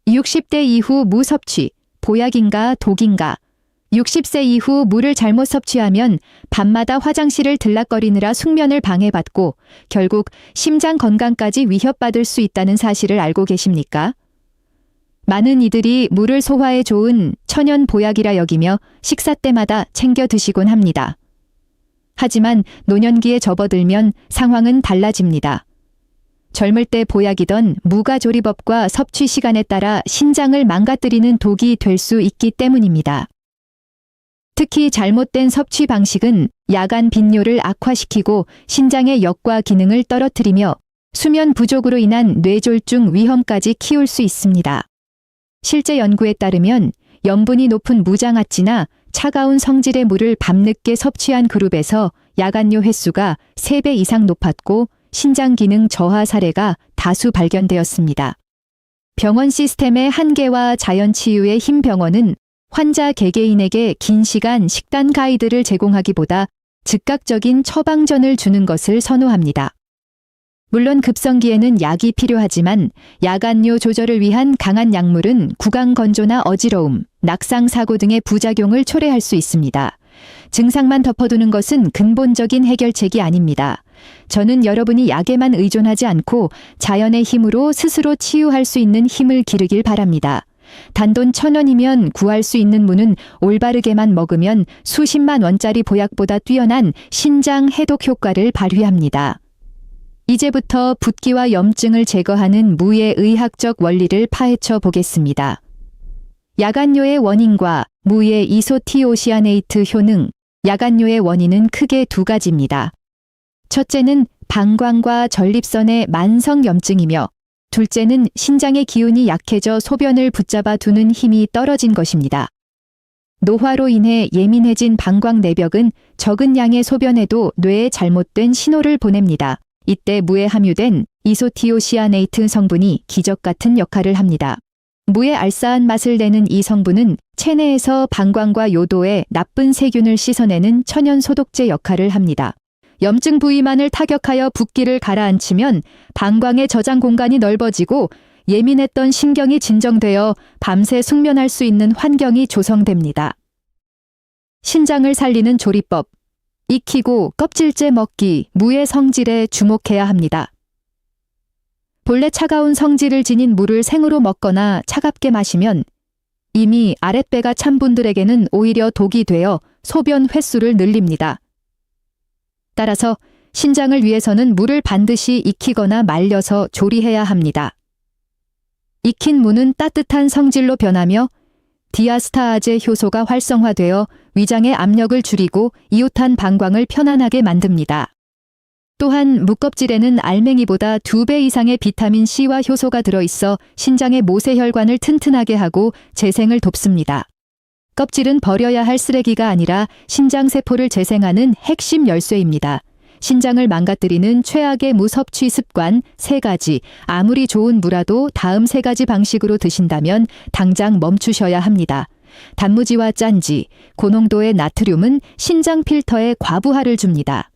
60대 이후 무 섭취, 보약인가 독인가? 60세 이후 무를 잘못 섭취하면 밤마다 화장실을 들락거리느라 숙면을 방해받고 결국 심장 건강까지 위협받을 수 있다는 사실을 알고 계십니까? 많은 이들이 무를 소화에 좋은 천연 보약이라 여기며 식사 때마다 챙겨 드시곤 합니다. 하지만 노년기에 접어들면 상황은 달라집니다. 젊을 때 보약이던 무가 조리법과 섭취 시간에 따라 신장을 망가뜨리는 독이 될 수 있기 때문입니다. 특히 잘못된 섭취 방식은 야간 빈뇨를 악화시키고 신장의 역과 기능을 떨어뜨리며 수면 부족으로 인한 뇌졸중 위험까지 키울 수 있습니다. 실제 연구에 따르면 염분이 높은 무장아찌나 차가운 성질의 물을 밤늦게 섭취한 그룹에서 야간뇨 횟수가 3배 이상 높았고 신장 기능 저하 사례가 다수 발견되었습니다. 병원 시스템의 한계와 자연 치유의 힘 병원은 환자 개개인에게 긴 시간 식단 가이드를 제공하기보다 즉각적인 처방전을 주는 것을 선호합니다. 물론 급성기에는 약이 필요하지만 야간뇨 조절을 위한 강한 약물은 구강 건조나 어지러움, 낙상 사고 등의 부작용을 초래할 수 있습니다. 증상만 덮어두는 것은 근본적인 해결책이 아닙니다. 저는 여러분이 약에만 의존하지 않고 자연의 힘으로 스스로 치유할 수 있는 힘을 기르길 바랍니다. 단돈 1,000원이면 구할 수 있는 무는 올바르게만 먹으면 수십만 원짜리 보약보다 뛰어난 신장 해독 효과를 발휘합니다. 이제부터 붓기와 염증을 제거하는 무의 의학적 원리를 파헤쳐 보겠습니다. 야간뇨의 원인과 무의 이소티오시아네이트 효능. 야간뇨의 원인은 크게 두 가지입니다. 첫째는 방광과 전립선의 만성 염증이며 둘째는 신장의 기운이 약해져 소변을 붙잡아 두는 힘이 떨어진 것입니다. 노화로 인해 예민해진 방광 내벽은 적은 양의 소변에도 뇌에 잘못된 신호를 보냅니다. 이때 무에 함유된 이소티오시아네이트 성분이 기적 같은 역할을 합니다. 무의 알싸한 맛을 내는 이 성분은 체내에서 방광과 요도의 나쁜 세균을 씻어내는 천연 소독제 역할을 합니다. 염증 부위만을 타격하여 붓기를 가라앉히면 방광의 저장 공간이 넓어지고 예민했던 신경이 진정되어 밤새 숙면할 수 있는 환경이 조성됩니다. 신장을 살리는 조리법. 익히고 껍질째 먹기, 무의 성질에 주목해야 합니다. 본래 차가운 성질을 지닌 물을 생으로 먹거나 차갑게 마시면 이미 아랫배가 찬 분들에게는 오히려 독이 되어 소변 횟수를 늘립니다. 따라서 신장을 위해서는 물을 반드시 익히거나 말려서 조리해야 합니다. 익힌 무는 따뜻한 성질로 변하며 디아스타아제 효소가 활성화되어 위장의 압력을 줄이고 이웃한 방광을 편안하게 만듭니다. 또한 무껍질에는 알맹이보다 2배 이상의 비타민 C와 효소가 들어있어 신장의 모세혈관을 튼튼하게 하고 재생을 돕습니다. 껍질은 버려야 할 쓰레기가 아니라 신장세포를 재생하는 핵심 열쇠입니다. 신장을 망가뜨리는 최악의 무 섭취 습관 3가지, 아무리 좋은 무라도 다음 3가지 방식으로 드신다면 당장 멈추셔야 합니다. 단무지와 짠지, 고농도의 나트륨은 신장 필터에 과부하를 줍니다.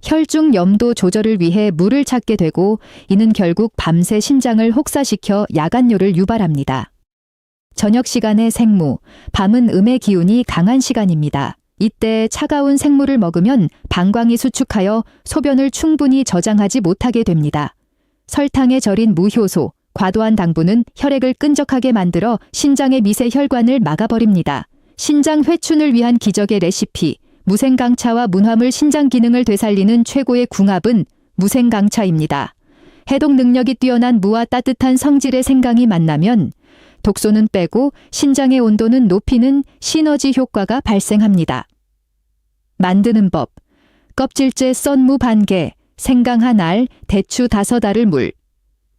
혈중 염도 조절을 위해 물을 찾게 되고 이는 결국 밤새 신장을 혹사시켜 야간뇨를 유발합니다. 저녁 시간의 생무, 밤은 음의 기운이 강한 시간입니다. 이때 차가운 생무를 먹으면 방광이 수축하여 소변을 충분히 저장하지 못하게 됩니다. 설탕에 절인 무효소, 과도한 당분은 혈액을 끈적하게 만들어 신장의 미세 혈관을 막아버립니다. 신장 회춘을 위한 기적의 레시피, 무생강차와 문화물 신장 기능을 되살리는 최고의 궁합은 무생강차입니다. 해독 능력이 뛰어난 무와 따뜻한 성질의 생강이 만나면 독소는 빼고 신장의 온도는 높이는 시너지 효과가 발생합니다. 만드는 법. 껍질째 썬 무 반개, 생강 1알, 대추 5알을 물.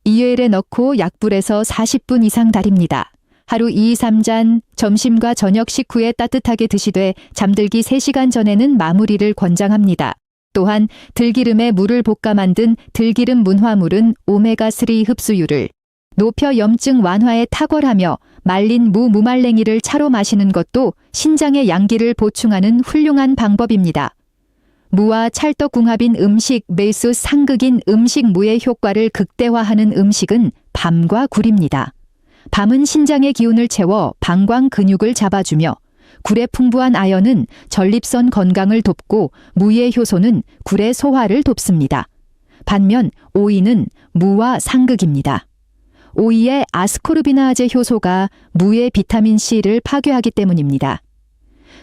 이열에 넣고 약불에서 40분 이상 달입니다. 하루 2-3잔, 점심과 저녁 식후에 따뜻하게 드시되 잠들기 3시간 전에는 마무리를 권장합니다. 또한 들기름에 물을 볶아 만든 들기름 문화물은 오메가3 흡수율을 높여 염증 완화에 탁월하며 말린 무말랭이를 차로 마시는 것도 신장의 양기를 보충하는 훌륭한 방법입니다. 무와 찰떡궁합인 음식 매수 상극인 음식 무의 효과를 극대화하는 음식은 밤과 굴입니다. 밤은 신장의 기운을 채워 방광 근육을 잡아주며 굴의 풍부한 아연은 전립선 건강을 돕고 무의 효소는 굴의 소화를 돕습니다. 반면 오이는 무와 상극입니다. 오이의 아스코르비나아제 효소가 무의 비타민 C를 파괴하기 때문입니다.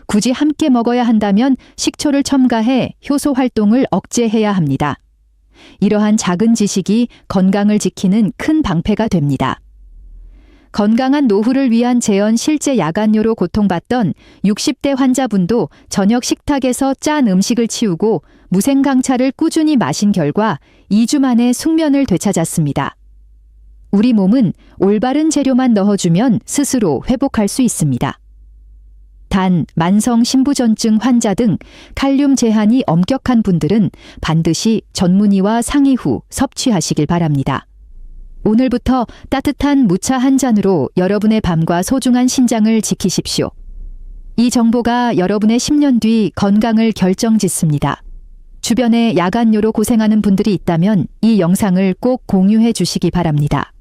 굳이 함께 먹어야 한다면 식초를 첨가해 효소 활동을 억제해야 합니다. 이러한 작은 지식이 건강을 지키는 큰 방패가 됩니다. 건강한 노후를 위한 재현 실제 야간뇨로 고통받던 60대 환자분도 저녁 식탁에서 짠 음식을 치우고 무생강차를 꾸준히 마신 결과 2주 만에 숙면을 되찾았습니다. 우리 몸은 올바른 재료만 넣어주면 스스로 회복할 수 있습니다. 단, 만성 신부전증 환자 등 칼륨 제한이 엄격한 분들은 반드시 전문의와 상의 후 섭취하시길 바랍니다. 오늘부터 따뜻한 무차 한 잔으로 여러분의 밤과 소중한 신장을 지키십시오. 이 정보가 여러분의 10년 뒤 건강을 결정짓습니다. 주변에 야간뇨로 고생하는 분들이 있다면 이 영상을 꼭 공유해 주시기 바랍니다.